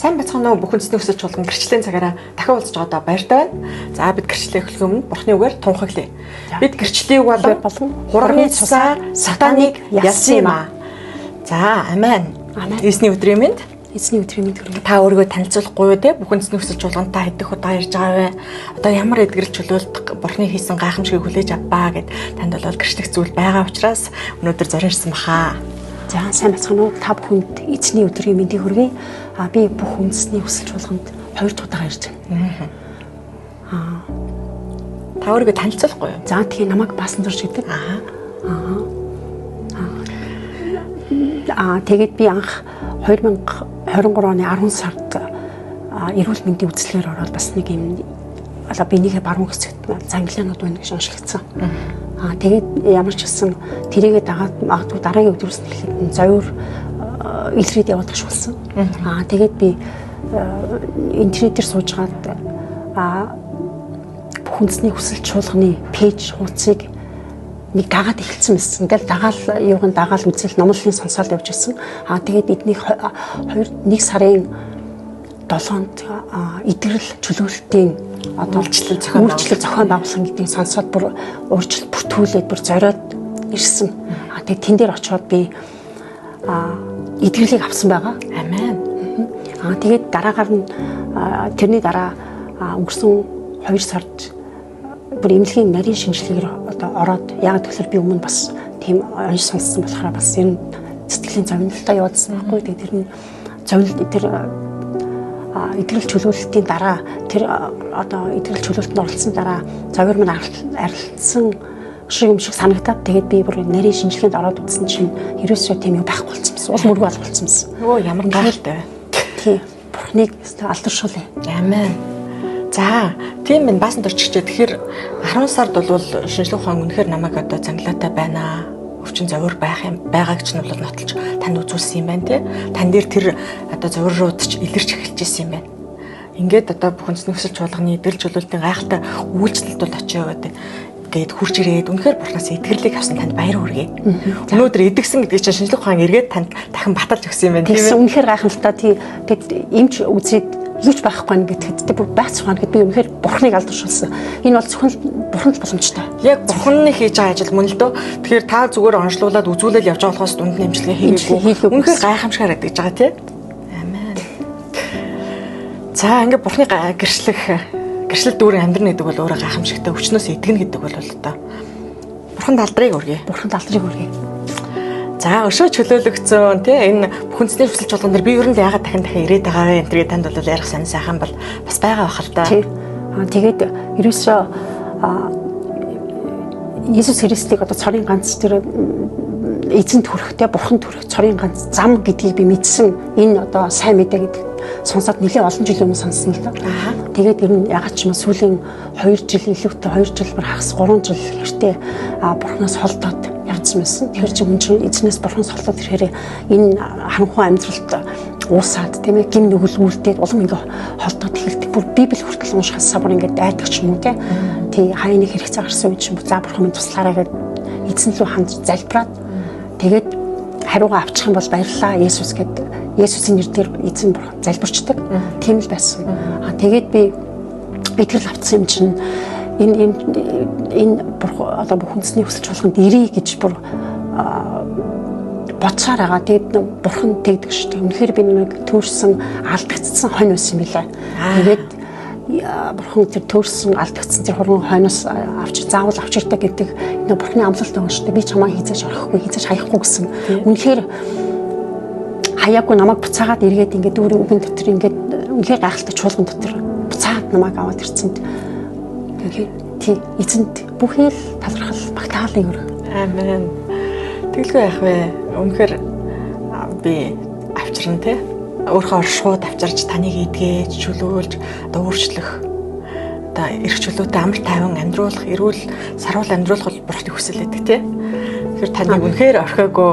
Сайн бацхан бүх үндэсний өсөж чуулган гэрчлэлийн цагаараа дахин уулзж байгаадаа баяртай байна. За бид гэрчлэлээ эхлэх өмнө Бурхны үгээр тунхаглая. Бид гэрчлэлийг болон хурганы цусаар сатаныг ялсан юм аа. За амен. Эзний өдрийн мэнд. Эзний өдрийн мэнд хүргэе. Та өөрийгөө танилцуулахгүй юу те? Бүх үндэсний өсөж чуулгантаа хэдэх удаа ярьж байгаа вэ? Одоо ямар эдгэрэл чөлөөлт Бурхны хийсэн гайхамшигыг хүлээж авбаа гэд танд бол гэрчлэх зүйл байгаа учраас өнөөдөр зориулсан баха. За сайн бацхан уу та бүхэнд эзний өдрийн мэндийг хүргэе. Би бүх үндэсний өсөж чуулганд 2 дахь удаа ярьж байна. Та өөрийгөө танилцуулахгүй юу? За тэгээ намайг баасан дурж гэдэг. Тэгээд би анх 2023 оны 10 сард эрүүл мэндийн үзлэгээр ороод бас нэг юм би нэгэ баруун хэсэгт занглианууд байна гэж уншигдсан. Тэгээд ямар ч гэсэн тэрийгээ дагаад магадгүй дараагийн өдрөөс нь эхлээд зовир илрээд яваад гаш болсон. Тэгээд би интернет дээр суужгаад бүх үндэсний хүсэл чуулганы пэйж хуудсыг нэг дагаад эхэлсэн байсан. Ингээл дагаал үзэл номлолын сонсоод явж байсан. Тэгээд эднийг 1 сарын 7-нд эдгэрэл чөлөөлтийн үйлчлэл зохион байгуулсан гэдгийг сонсоод бүр урьдчилан бүртгүүлээд бүр зориод ирсэн. Тэгээд тэн дээр очиод би эдгэрлийг авсан байгаа. Амен. Тэгээд дараагаар нь тэрний дараа өнгөрсөн 2 сард бүр эмнэлгийн нарийн шинжилгээгээр ороод яг тэгэхээр би өмнө бас тийм онш сонссон болохоор бас энэ сэтгэлийн зовнилтаа явуулсан байхгүй. Тэгээд тэр нь эдгэрэл чөлөөлтийн дараа тэр эдгэрэл чөлөөлтөнд оролцсон дараа завир минь арилсан шиг юм шиг санагдаад тэгээд би бүр нарийн шинжилгээнд ороод үзсэн чинь ерөөсөө тийм юм байхгүй болсон юм. Уул мөргөө алгуулсан юмсан. Өө ямар гайхалтай вэ? Тийм. Бурхныг алдаршуулъя. Амен. За, тийм минь баасан дурччихжээ. Тэгэхээр 10 сард бол шинжлэх ухаан үнэхээр намайг одоо занглаатай байна. Өвчин зовир байгааг ч нь бол нотолж танд үзүүлсэн юм байна тий. Тан дээр тэр одоо зовирууд ч илэрч эхэлж ирсэн юм байна. Ингээд одоо бүх үндэсний өсөж чуулганы эдгэрэл чөлөөлтийн гайхалтай үйлчлэлд бол очиж яваад гээд хурж ирээд үнэхээр Бурханаас эдгэрлийг авсан танд баяр хүргэе. Өнөөдөр эдгсэн гэдгийг чинь шинжлэх ухаан эргээд танд дахин баталж өгсөн юм байна тийм ээ. Үнэхээр гайхалтай тий. Тэгэд эмч үзээд юуч байхгүй нэ гэдэгт бүр байц ухаан гэд би үнэхээр Бурхныг алдаршуулсан. Энэ бол зөвхөн Бурханд боломжтой. Яг Бурхны хийж байгаа ажил мөн л дөө. Тэгэхээр та зүгээр онцлуулаад үзүүлэл явж байгаа болохоос дунд нэмжлэгээ хийгээгүй. Үнэхээр гайхамшигар гэдэг байгаа тий. Амен. За ингээд Бурхны гэрчлэл дүүрэн амьдрын гэдэг бол өөрөө гайхамшигтай өвчнөөс эдгэнэ гэдэг бол одоо Бурханд алдрыг өргөе. Бурханд алдрыг өргөе. За өшөө чөлөөлөгцөн тий энэ бүх үндэсний өсөлт чуулган дээр би ер нь яагаад дахин ирээд байгаа вэ? Энтрийг танд бол ярих сайн сайхан бол бас байгаа бахал та. Тэгээд ерөөсөө Иесус Христийг одоо цорын ганц тэр эзэнт хүрэхтэй Бурханд хүрэх цорын ганц зам гэдгийг би мэдсэн. Энэ одоо сайн мэдээ гэдэг сонсоод нэлээд олон жилийн өмнө сонссон л да. Тэгээд ер нь ягаад ч юм сүүлийн 2 жил илүүтэй 2 жил бүр хагас 3 жил хэртээ Бурханаас холдоод явцсан байсан. Тэгэхээр чи хүн эзнээс Бурханаас холдоод ирэхээр энэ харанхуй амьдралд уусаад тийм ээ гин нүгэл үлдээд улам ингээ холдоод эхэлдэг. Бүр Библи хүртэл уншихаасаа бүр ингээ дайдаг ч юм уу тий хаяа нэг хэрэгцээ гарсан үед чинь за Бурхан минь туслаарай гэд эзэн рүү ханд залбираад тэгээд хариугаа авчих юм бол баярлалаа Есүс гэд Есүсийн нэрээр эзэн Бурхан залбирчдаг. Тийм л байсан. Тэгээд би итгэл авсан юм чинь энэ одоо бүх үндэсний өсөж чуулганд ирээ гэж бүр бодсоор байгаа. Тэгээд Бурхан тэгдэг шүү дээ. Үнэхээр би нэг төрсэн алдагдсан хонь байсан юм билээ. Тэгээд Бурхан тэр төрсэн алдагдсан тэр хурган хойноос заавал авчиртай гэдэг нэг Бурханы амлалт байгаа шүү дээ. Би чамаа хизээж орохгүй, хизээж хаяхгүй гэсэн. Үнэхээр хаяагүй намайг буцаагаад эргээд ингээд дүүрийн үгэн дотор ингээд үнэхээр гайхалтай чуулган дотор буцаад намайг аваад ирсэнд үнэхээр тий эзэнт бүхий л талархал багтаалыг өргө. Амен. Тэгэлгүй яах вэ? Үнэхээр би авчирна тий. Өөрөө шууд авчирч таныг эдгээж, чөлөөлж, одоо өөрчлөх, одоо эрх чөлөөтэй амар тайван амьдруулах, эрүүл сарвал амьдруулах бол Бурхны хүсэл байдаг тий. Тэгэхээр таныг үнэхээр орхиогүй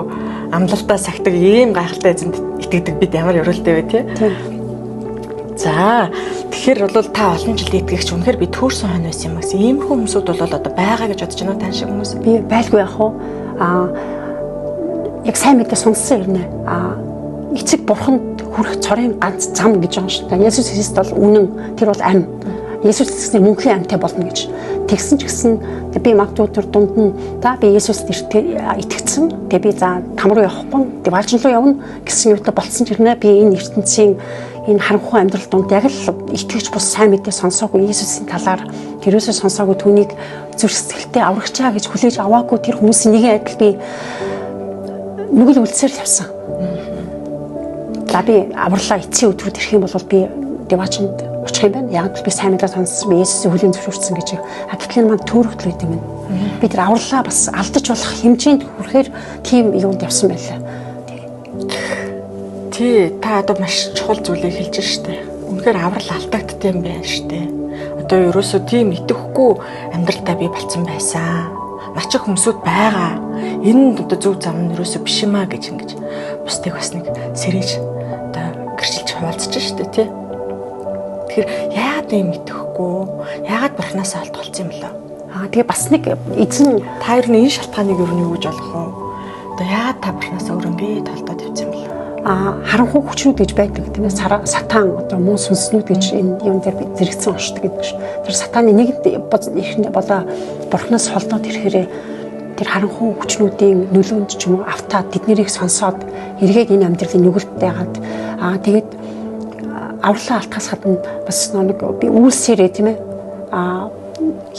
амлалтаа сахдаг ийм гайхалтай эзэнд итгэдэг бид ямар өрөөлтэй вэ тий. За тэгэхээр бол та олон жил итгэгч үнэхээр би төрсөн хонь байсан юм гэсэн. Иймэрхүү хүмүүсүүд бол одоо байгаа гэж бодож байна уу тань шиг хүмүүс? Би байлгүй яах вэ? Яг сайн мэдээ сонссон юм нэ. Эцэг Бурханд хүрэх цорын ганц зам гэж байгаа шүү дээ. Есүс Христ бол үнэн, тэр бол амь. Есүс Христийн мөнхийн амьтаа болно гэж. Тэгсэн ч гэсэн би магадгүй тэр дунд нь би Есүст итгэсэн. Тэгээ би за там руу явахгүй, тэг валжин руу явна гэсэн юутай болцсон ч хэрнээ би энэ ертөнцийн энэ харанхуй амьдрал донд яг л итгэж бус сайн мэдээ сонсоогүй Есүсийн талаар тэрөөсөө сонсоогүй түүнийг зүрх сэтгэлтэй аврагчаа гэж хүлээж аваагүй тэр хүмүүсийн нэгэн адил би нүгэл үлдсээр л явсан. За би авралаа эцсийн өдрүүд ирэх юм бол би девачнд очих юм байна. Яг би сайн мэдээ сонссон, Есүсийн хүлийн зөвшөөрсөн гэж. Гэтэл маань төөрөгдөл өгд юм байна. Би тэр авралаа бас алдаж болох хэмжээнд хүрэхээр тийм юунд явсан байлаа. Тий, та одоо маш чухал зүйлийг хэлж штэ. Үнэхээр аврал алдагдсан юм байна штэ. Одоо ерөөсөө тийм итгэхгүй амьдралдаа би болцсон байсан. Начих хүмүүсүүд байгаа. Энэ одоо зөв зам нь ерөөсөө биш юмаа гэж ингэж бусдыг бас нэг сэрэж одоо гэрчилж хуваалцаж штэ тий. Тэгэхээр яагаад юм итгэхгүй? Яагаад бурхнаас алдуулсан юм бэ? Тэгээ бас нэг эзэн та ер нь энэ шалтгааныг ер нь юу гэж олох вэ? Одоо яагаад та бурхнаас өрөнгөө талдаад явсан юм бэ? Харанхуй хүчнүүд гэж байдаг тийм ээ сатан одоо муу сүнснүүд гэж энэ юм дээр бид зэрэгцэн уншдаг гэдэг ш. Тэр сатаны нэг ихэнд болоо бурхнаас холдоод ирэхээр тэр харанхуй хүчнүүдийн нөлөөнд ч юм уу автаа тэднийг сонсоод эргээд энэ амьдралын нүгэлт байгаад тэгээд авралаа алдахаас гадна бас нэг би үйлсээрээ тийм ээ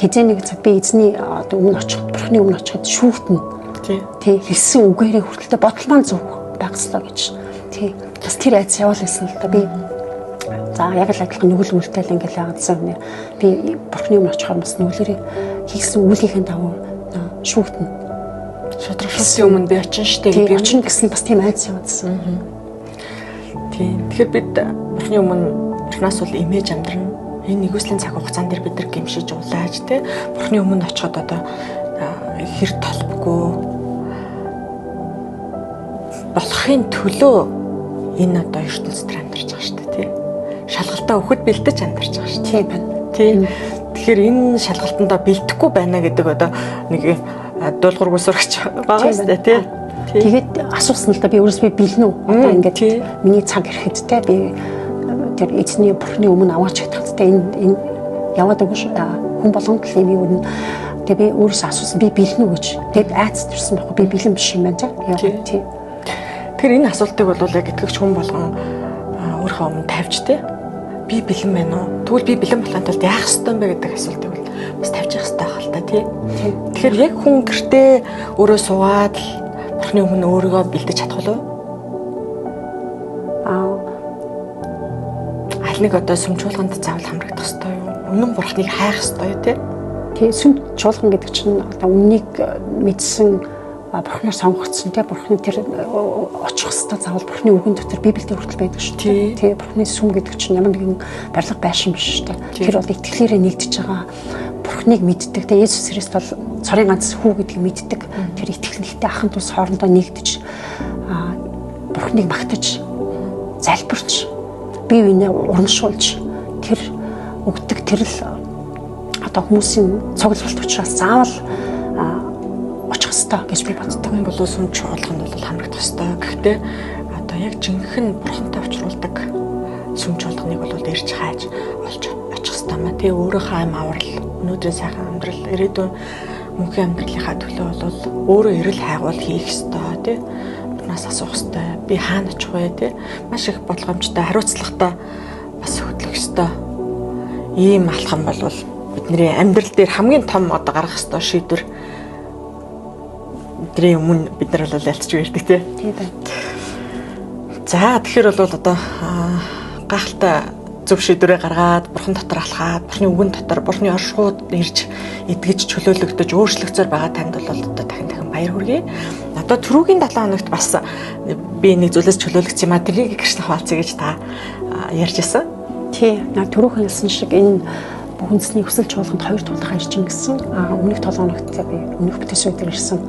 хизээ нэг цаг би эзний одоо өмнө очиход бурхны өмнө очиход шүүхтэн тий хэлсэн үгээрээ хүртэлтэй бодол маань зөв байх ёстой гэж. Тий. Бас тэр айц явуулсан л да би. За яг л адилхан нүгэл үлдээл ингээл яагаадсан нэ. Би бурхны өмнө очихоор бас нүглэрээ хийсэн үүлийнхээ дагуу шүүхтэн. Шудрагшуулсан өмнө би очин штэ би очин гэсэн бас тийм айц явуулсан. Тий. Тэгэхээр бид бурхны өмнө бурхнаас бол имиж амьдрна. Энэ нэгүслийн цаг хугацаанд бид нар гимшиж улааж те бурхны өмнө очиход одоо хэр толбгүй болохын төлөө энэ одоо ертөнцид амьдарч байгаа шүү дээ тий. Шалгалтаа өгөхөд бэлдэж амьдарч байгаа шүү. Тийм байна. Тий. Тэгэхээр энэ шалгалтандаа бэлдэхгүй байна гэдэг одоо нэг дуулуургүй сурагч байгаа шүү дээ тий. Тэгээд асуусан л да би өөрөөсөө бэлнэ үү? Одоо ингээд миний цаг ирэхэд те би тэр эзний бурхны өмнө аваач гэдэгт те энэ яваад өгөө шүү. Хүн болгонд л юм юу. Тэгээд би өөрөөсөө асуусан би бэлнэ үү гэж. Тэгээд айц төрсэн байхгүй би бэлэн биш юм байна тий. Тэгэхээр энэ асуултыг бол яг итгэгч хүн болгон өөрийнхөө өмнө тавьж те би бэлэн байна уу? Тэгвэл би бэлэн болохын тулд яах ёстой юм бэ гэдэг асуултыг бол бас тавьж явах ёстой байх л та тий. Тэгэхээр яг хүн гэртээ өөрөө суугаад бурхны өмнө өөрийгөө бэлдэж чадах уу? Аль нэг одоо сүм чуулганд заавал хамрагдах ёстой юу? Үнэн бурхныг хайх ёстой юу те? Тий сүм чуулган гэдэг чинь одоо үннийг мэдсэн бурхнаар сонгогдсон те бурхны тэр очих хэвээр заавал бурхны үгэн дотор библиэд хүртэл байдаг шүү дээ. Тий бурхны сүм гэдэг чинь ямар нэгэн барилга байшин биш шүү дээ. Тэр бол итгэлээрээ нэгдэж байгаа бурхныг мэддэг. Тэ Есүс Христ бол цорын ганц хүү гэдгийг мэддэг. Тэр итгэлтэй ахын тус хоорондоо нэгдэж бурхныг магтаж залбирч бие биенээ урамшуулж тэр өгдөг тэрл одоо хүмүүсийн цуглуулт учраас заавал очих ёстой гэж би боддог. Энэ бол сүм чуулганд бол хамрагдах ёстой. Гэхдээ одоо яг жинхэнэ бурхантай уулзруулдаг сүм чуулганыг бол ирж хайж олж очих ёстой маа. Тэгээ өөрийнхөө ам аврал, өнөөдрийн сайхан амьдрал, ирээдүйн мөнхийн амьдралынхаа төлөө бол өөрөө эрэл хайгуул хийх ёстой тий. Бурхнаас асуух ёстой. Би хаана очих вэ тий. Маш их болгоомжтой, хариуцлагатай бас хөдлөх ёстой. Ийм алхам бол бидний амьдрал дээр хамгийн том одоо гаргах ёстой шийдвэр. Бидний өмнө бид нар бол ялцж ярьдаг тий. Тийм байна. За тэгэхээр бол одоо гахалтай зөв шийдвэрээ гаргаад бурхан дотор алхаад бурханы үгэн дотор бурханы оршууд ирж эдгэж чөлөөлөгдөж өөрчлөгцөөр байгаа танд бол одоо дахин баяр хүргэе. Одоо түрүүгийн 7 хоногт бас би нэг зүйлээс чөлөөлөгдсөн юм а тэрийг гэрчлэх хаалцъя гэж та ярьжсэн. Тий. Түрүүхэн хэлсэн шиг энэ хүнсний хүсэл чуулганд 2 тулах иржин гэсэн. Өмнөх 7 хоногт би өмнөх бүтээсэн өдөр ирсэн.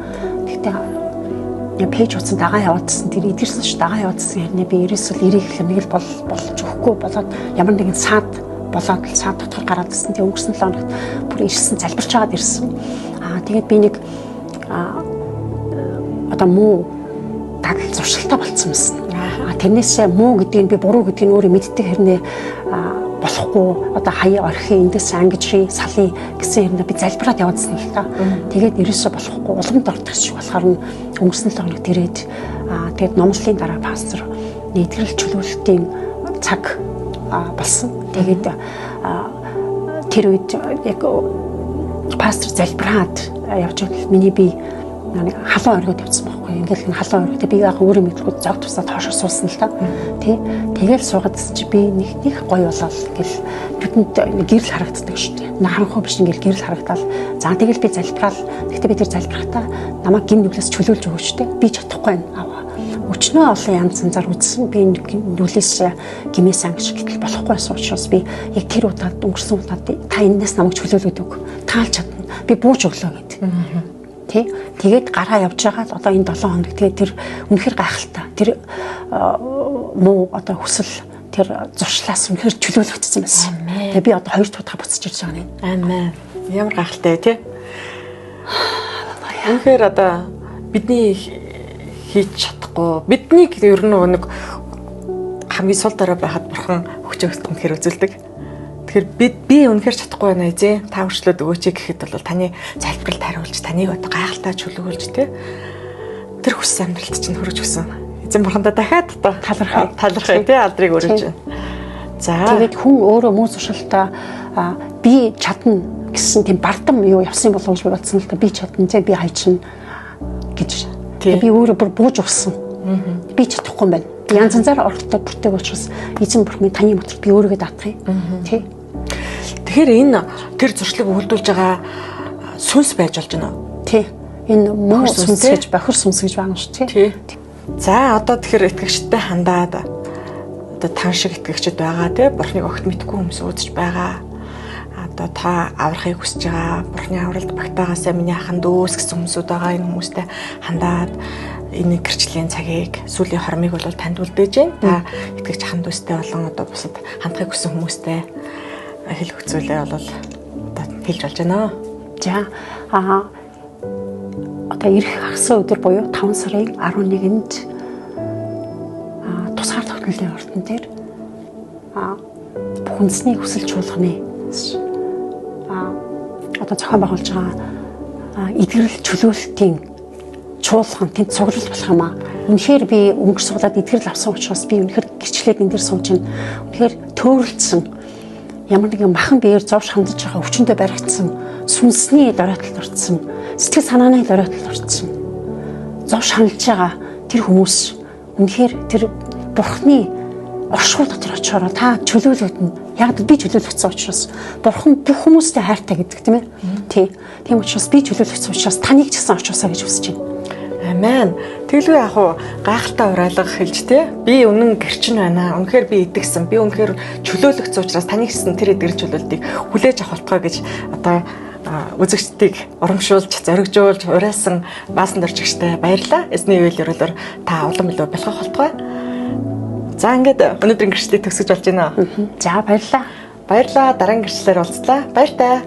Тэгтээ пэйж утсан дагаа яваадсан тэр эдгэрсэн ш дагаа яваадсан хэрнээ би ерөөсөл ирэх гэх нэг л болж өгөхгүй болоод ямар нэгэн саад болоод саад дотор гараад ирсэн. Тэгээ өнгөрсөн 7 хоногт бүр ирсэн залбирч чагаад ирсэн. Тэгээд би нэг одоо муу дагал зуршилтай болцсон юмсан. Тэрнээсээ муу гэдгийг би буруу гэдгийг өөрөө мэддэг хэрнээ болохгүй одоо хаяа орхи эндээс ангижрын салын гэсэн хэрнээ би залбираад явуулсан л та. Тэгээд ерөөсөө болохгүй уламд ордог шиг болохоор нь өнгөрсөн 7 хоног тэрээд тэгээд номлолын дараа пастор нэтгэл чөлөөлөлтийн цаг болсон. Тэгээд тэр үед яг пастор залбираад явж байгаад миний би нэг халуун оргид явсан байхгүй. Ингээл энэ халуун оргид би яг өөрөө мэдлгүй зог тусаад хоошоо суусан л та. Тэ. Тэгэл суугаад чи би нэг гоё болоод ингээл бидэнд гэрэл харагддаг шүү дээ. Наханхуу биш ингээл гэрэл харагдаад. За тэгэл би залбираал. Гэхдээ би тэр залбирахтаа намайг гин нүглээс чөлөөлж өгөөч тэ. Би чадахгүй байна. Аваа. Өчнөө олон янз янзаар үзсэн. Би нүглээс гимээс ангиж гэтэл болохгүй байсан учраас би яг тэр удаад өнгөрсөн удаад та энэс намайг чөлөөлөд өг. Таалж чадна. Би бууж өглөө гэдэг. Тэгээд гараа явж байгаа л одоо энэ 7 хоног тэгээд тэр үнэхээр гайхалтай. Тэр муу одоо хүсэл тэр зуршлаас үнэхээр чөлөөлөгдсөн байсан. Тэгээд би одоо 2 дахь буцаж ирж байгаа юм. Амен. Ямар гайхалтай тий. Үнэхээр одоо бидний хийж чадахгүй. Биднийг ер нь нэг хамгийн сул дараа байхад бурхан өгчөөгт үнэхээр үзүүлдэг. Тэгэхээр би үнэхээр чадахгүй байна эзэн. Та өршлөөд өгөөч гэхэд бол таны залбиралд хариулж, таныг одоо гайхалтай чөлөөлж тий. Тэр хүссэн амьдралд чинь хүрэж өгсөн. Эзэн бурхандаа дахиад одоо талархай тий алдрыг өргөж байна. За. Тэгээд хүн өөрөө муу зуршилтаа би чадна гэсэн тийм бардам юу явсан болов уу гэж бодсон л та би чадна тий би хайчна гэж. Тэгээд би өөрөө бүр бууж өгсөн. Би чадахгүй юм байна. Янз янзаар оролтой бүртэйг учраас эзэн бурхан таны мотор би өөрийгөө даатгая. Тий. Тэгэхээр энэ тэр зуршлыг үйлдүүлж байгаа сүнс байж болж байна уу? Тий. Энэ муу сүнс гэж бохир сүнс гэж байна шүү тий. За одоо тэгэхээр итгэгчтэй хандаад одоо тань шиг итгэгчд байгаа тий. Бурхныг огт мэдгүй хүмүүс үзэж байгаа. Одоо та аврахыг хүсэж байгаа. Бурхны авралд багтаагаасаа миний ахын дөөс гэсэн хүмүүсүүд байгаа. Энэ хүмүүстэй хандаад энэ гэрчлийн цагийг сүүлийн хормыг бол танд үлдээж байна. Та итгэгч ахын дүүстэй болон одоо бусад хандахыг хүссэн хүмүүстэй хэл хөцүүлээ бол одоо хэлж болж байна. За одоо ирэх хагас өдөр буюу 5 сарын 11-нд тусгаар тогтнолын ордон дээр бүх үндэсний хүсэл чуулганы одоо зохион байгуулж байгаа эдгэрэл чөлөөлөлтийн чуулган тэнд цуглал болох юм аа. Үнэхээр би өнгөрсөн удаад эдгэрэл авсан учраас би үнэхээр гэрчлээд энэ дээр сууж байна. Үнэхээр төөрөлдсөн ямар нэгэн махан биеэр зовж хандж байгаа өвчнөдөө баригдсан сүнсний доройтолд орцсон сэтгэл санааны доройтолд орцсон зовж хандж байгаа тэр хүмүүс үнэхээр тэр бурхны оршуу дотор очиороо та чөлөөлөгдөн яг би чөлөөлөгдсөн учраас бурхан бүх хүмүүстэй хайртай гэдэг тийм ээ тийм учраас би чөлөөлөгдсөн учраас таныг ч гэсэн очоосаа гэж хүсэж байна. Амен. Тэглгүй яг уу гайхалтай уриалга хэлж те. Би үнэн гэрчин байна. Үнэхээр би идэгсэн. Би үнэхээр чөлөөлөгдсөн учраас таны гэсэн тэр эдгэр чөлөөлтийг хүлээж авах болтгой гэж одоо үзэгчдийг урамшуулж, зоригжуулж, уриалсан баасан дөржигчтэй баярлалаа. Эзний үйл өрөөлөөр та улам илүү бэлгэх болтгой. За ингээд өнөөдрийн гэрчлэлийг төгсөж болж байна. За баярлалаа. Баярлалаа. Дараагийн гэрчлэлээр уулзлаа. Баяр таа.